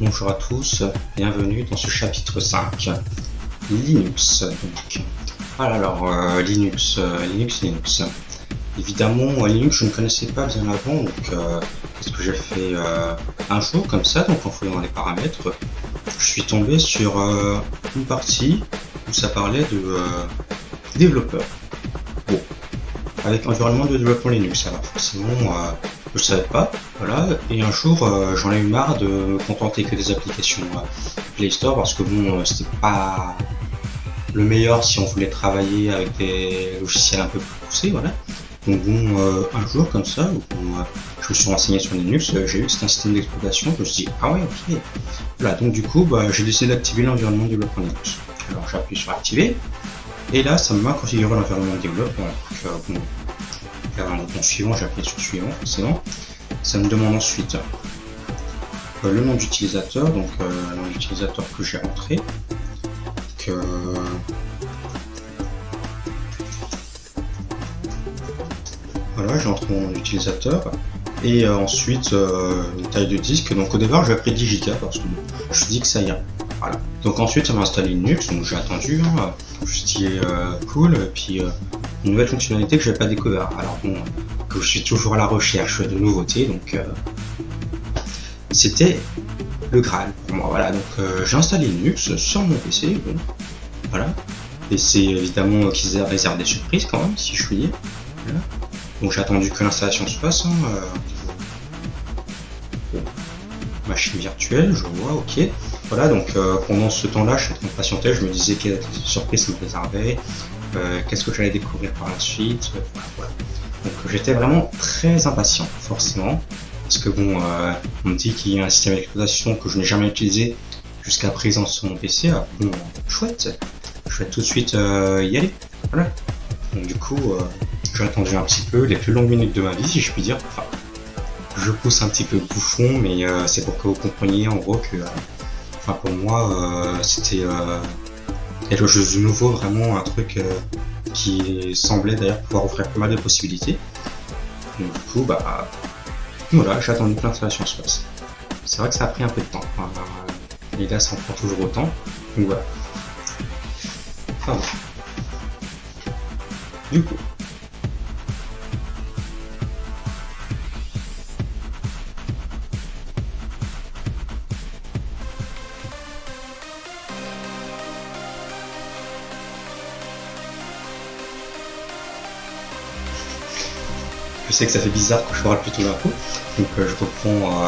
Bonjour à tous, bienvenue dans ce chapitre 5, Linux. Donc. Voilà, alors Linux. Évidemment, Linux je ne connaissais pas bien avant, donc qu'est-ce que j'ai fait un jour comme ça, donc en fouillant dans les paramètres, je suis tombé sur une partie où ça parlait de développeurs. Bon, avec environnement de développement Linux, alors forcément je savais pas, voilà, et un jour j'en ai eu marre de me contenter que des applications Play Store parce que bon, c'était pas le meilleur si on voulait travailler avec des logiciels un peu plus poussés, voilà. Donc bon, un jour comme ça, où, je me suis renseigné sur Linux, j'ai vu que c'était un système d'exploitation, je me suis dit ah ouais ok. Voilà, donc du coup j'ai décidé d'activer l'environnement de développement Linux. Alors j'appuie sur activer, et là ça m'a configuré l'environnement de développement. Donc bon, faire un bouton suivant, j'appuie sur suivant forcément. Ça me demande ensuite le nom d'utilisateur, donc le nom d'utilisateur que j'ai rentré. Voilà, j'ai entré mon nom d'utilisateur et ensuite une taille de disque. Donc au départ j'ai pris 10 Go parce que je me suis dit que ça ira. Voilà. Donc ensuite ça m'a installé Linux, donc j'ai attendu, hein, je dis cool, et puis une nouvelle fonctionnalité que j'avais pas découvert. Alors bon, que je suis toujours à la recherche de nouveautés, donc c'était le Graal pour moi. Voilà, donc j'ai installé Linux sur mon PC, bon, voilà. Et c'est évidemment qu'ils réservent des surprises quand même, si je puis dire. Voilà. Donc j'ai attendu que l'installation se fasse. Hein, bon. Machine virtuelle, je vois, ok. Voilà, donc pendant ce temps-là, je suis en train de patienter, je me disais quelle surprise ça me réservait, qu'est-ce que j'allais découvrir par la suite, voilà. Donc j'étais vraiment très impatient, forcément, parce que bon, on me dit qu'il y a un système d'exploitation que je n'ai jamais utilisé jusqu'à présent sur mon PC, bon, chouette, je vais tout de suite y aller, voilà. Donc du coup, j'ai attendu un petit peu, les plus longues minutes de ma vie, si je puis dire. Enfin, je pousse un petit peu le bouchon, mais c'est pour que vous compreniez en gros que, enfin pour moi, c'était quelque chose de nouveau, vraiment un truc qui semblait d'ailleurs pouvoir offrir pas mal de possibilités. Donc du coup, bah voilà, j'ai attendu que l'installation se passe. C'est vrai que ça a pris un peu de temps, et là ça en prend toujours autant. Donc voilà. Enfin bon. Du coup. Je sais que ça fait bizarre quand je parle plutôt d'un coup, donc je reprends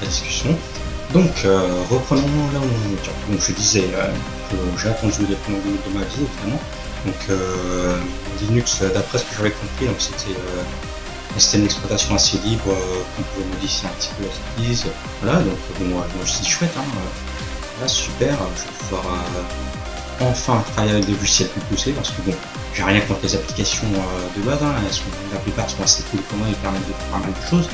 la discussion. Donc reprenons là où on est. Donc je disais que j'ai attendu les premières minutes de ma vie évidemment. Donc Linux, d'après ce que j'avais compris, donc c'était un système d'exploitation assez libre, qu'on pouvait modifier un petit peu la prise. Voilà, donc bon, moi je me suis dit chouette, hein, là super, je vais pouvoir enfin travailler avec des logiciels plus poussés parce que bon, j'ai rien contre les applications de base, hein, la plupart sont assez cool pour moi, ils permettent de faire pas mal de choses,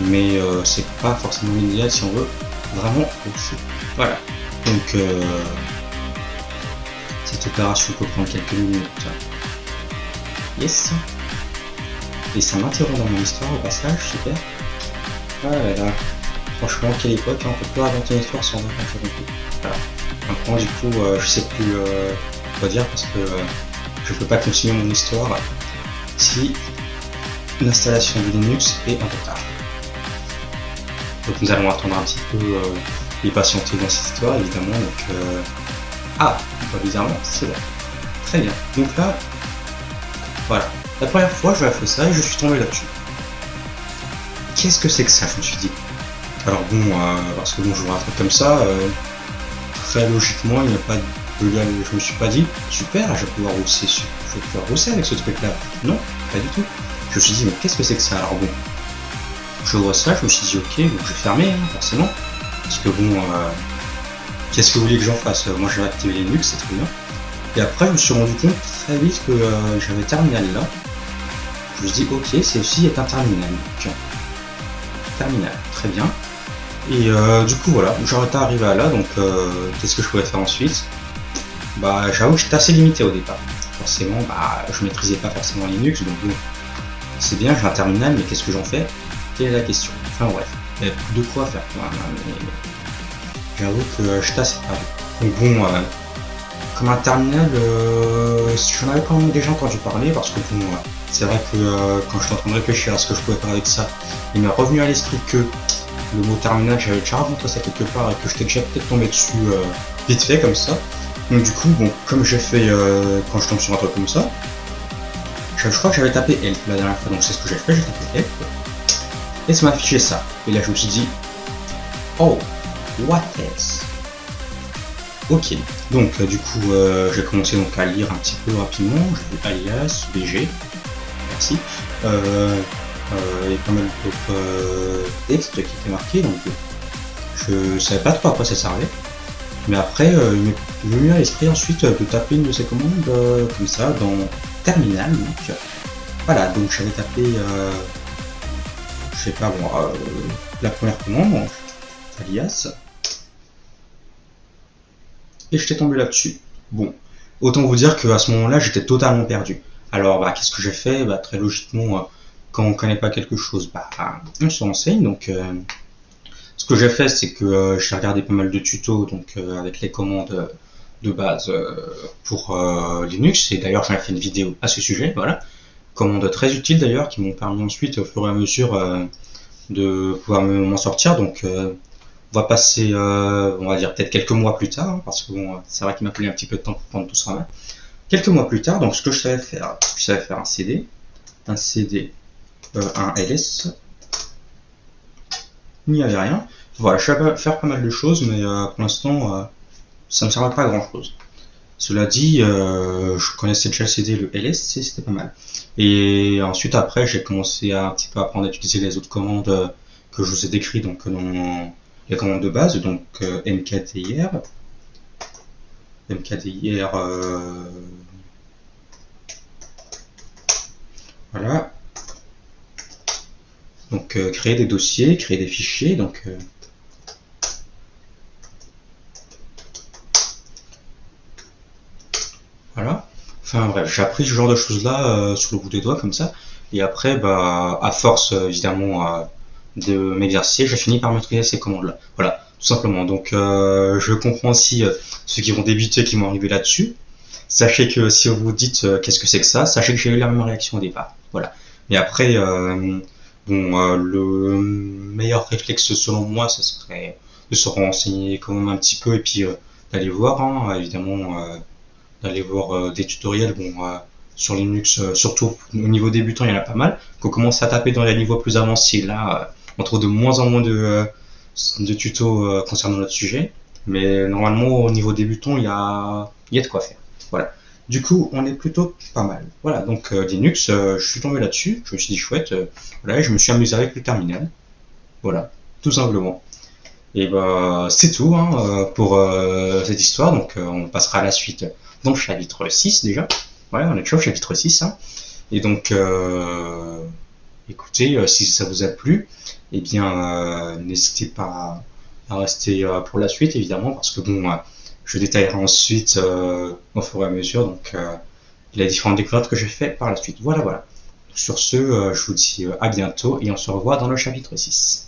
mais c'est pas forcément l'idéal si on veut vraiment pousser. Voilà, donc cette opération peut prendre quelques minutes. Yes. Et ça m'interrompt dans mon histoire au passage, super. Ah là là, franchement quelle époque, hein, on peut plus raconter une histoire sans être interrompu. Voilà. Maintenant du coup je sais plus quoi dire parce que je peux pas continuer mon histoire si l'installation de Linux est en retard. Donc nous allons attendre un petit peu et patienter dans cette histoire évidemment. Donc ah, pas bizarrement, c'est bon. Très bien. Donc là, voilà. La première fois je fait ça et je suis tombé là-dessus. Qu'est-ce que c'est que ça, je me suis dit. Alors bon, parce que bon je vois un truc comme ça, très logiquement il n'y a pas de... Je me suis pas dit, super, je vais pouvoir bosser avec ce truc-là. Non, pas du tout. Je me suis dit, mais qu'est-ce que c'est que ça? Alors bon, je vois ça, je me suis dit, ok, donc je vais fermer, hein, forcément. Parce que bon, qu'est-ce que vous voulez que j'en fasse? Moi j'ai activé Linux, c'est très bien. Et après, je me suis rendu compte très vite que j'avais terminal là. Je me suis dit, ok, ceci est un terminal. Tiens, terminal, très bien. Et du coup, voilà, j'en étais arrivé à là, donc qu'est-ce que je pouvais faire ensuite? Bah, j'avoue que j'étais assez limité au départ. Forcément, bah, je maîtrisais pas forcément Linux, donc bon, c'est bien, j'ai un terminal, mais qu'est-ce que j'en fais? Quelle est la question? Enfin bref, il y a de quoi faire. j'avoue que j'étais assez perdu. Donc bon, comme un terminal, j'en avais quand même déjà entendu parler, parce que bon, c'est vrai que quand j'étais en train de réfléchir à ce que je pouvais faire avec ça, il m'est revenu à l'esprit que le mot terminal, j'avais déjà rencontré ça quelque part et que j'étais déjà peut-être tombé dessus vite fait comme ça. Donc du coup, bon, comme j'ai fait quand je tombe sur un truc comme ça, je crois que j'avais tapé help la dernière fois, donc c'est ce que j'ai fait, j'ai tapé help et ça m'a affiché ça. Et là je me suis dit, oh, what else? Ok, donc du coup j'ai commencé donc à lire un petit peu rapidement, j'ai vu alias, BG, merci, et pas mal d'autres textes qui étaient marqués, donc je savais pas trop à quoi ça servait. Mais après, il m'est venu à l'esprit ensuite de taper une de ces commandes comme ça dans terminal. Donc voilà, donc j'avais tapé, je sais pas moi, la première commande, donc, alias, et j'étais tombé là-dessus. Bon, autant vous dire qu'à ce moment-là, j'étais totalement perdu. Alors, bah, qu'est-ce que j'ai fait? Bah, très logiquement, quand on connaît pas quelque chose, bah, on se renseigne. Donc, ce que j'ai fait, c'est que j'ai regardé pas mal de tutos, donc avec les commandes de base pour Linux. Et d'ailleurs, j'en ai fait une vidéo à ce sujet. Voilà, commandes très utiles d'ailleurs, qui m'ont permis ensuite, au fur et à mesure, de pouvoir m'en sortir. Donc, on va passer, on va dire peut-être quelques mois plus tard, hein, parce que bon, c'est vrai qu'il m'a fallu un petit peu de temps pour prendre tout ça en main. Quelques mois plus tard, donc ce que je savais faire un CD, un LS. Il n'y avait rien. Voilà, je savais faire pas mal de choses, mais pour l'instant, ça ne me servait pas à grand chose. Cela dit, je connaissais déjà le CD, le LS, c'était pas mal. Et ensuite, après, j'ai commencé à un petit peu apprendre à utiliser les autres commandes que je vous ai décrites, donc dans les commandes de base, donc mkdir, voilà. Donc créer des dossiers, créer des fichiers, donc voilà. Enfin bref, j'ai appris ce genre de choses là sur le bout des doigts comme ça. Et après, bah, à force évidemment de m'exercer, j'ai fini par maîtriser ces commandes là. Voilà, tout simplement. Donc je comprends aussi ceux qui vont débuter, qui vont arriver là-dessus. Sachez que si vous vous dites qu'est-ce que c'est que ça, sachez que j'ai eu la même réaction au départ. Voilà. Mais après, bon, le meilleur réflexe selon moi, ce serait de se renseigner quand même un petit peu et puis d'aller voir, hein, évidemment, d'aller voir des tutoriels. Bon, sur Linux, surtout au niveau débutant, il y en a pas mal. Quand on commence à taper dans les niveaux plus avancés, là, on trouve de moins en moins de tutos concernant notre sujet. Mais normalement, au niveau débutant, il y a de quoi faire. Voilà. Du coup, on est plutôt pas mal. Voilà, donc Linux, je suis tombé là-dessus, je me suis dit chouette, voilà, je me suis amusé avec le terminal. Voilà, tout simplement. Et bah, c'est tout hein, pour cette histoire, donc on passera à la suite dans le chapitre 6 déjà. Voilà, on est toujours au chapitre 6. Hein. Et donc, écoutez, si ça vous a plu, eh bien, n'hésitez pas à rester pour la suite, évidemment, parce que bon, je détaillerai ensuite au fur et à mesure donc les différentes découvertes que j'ai fait par la suite. Voilà, voilà. Sur ce, je vous dis à bientôt et on se revoit dans le chapitre 6.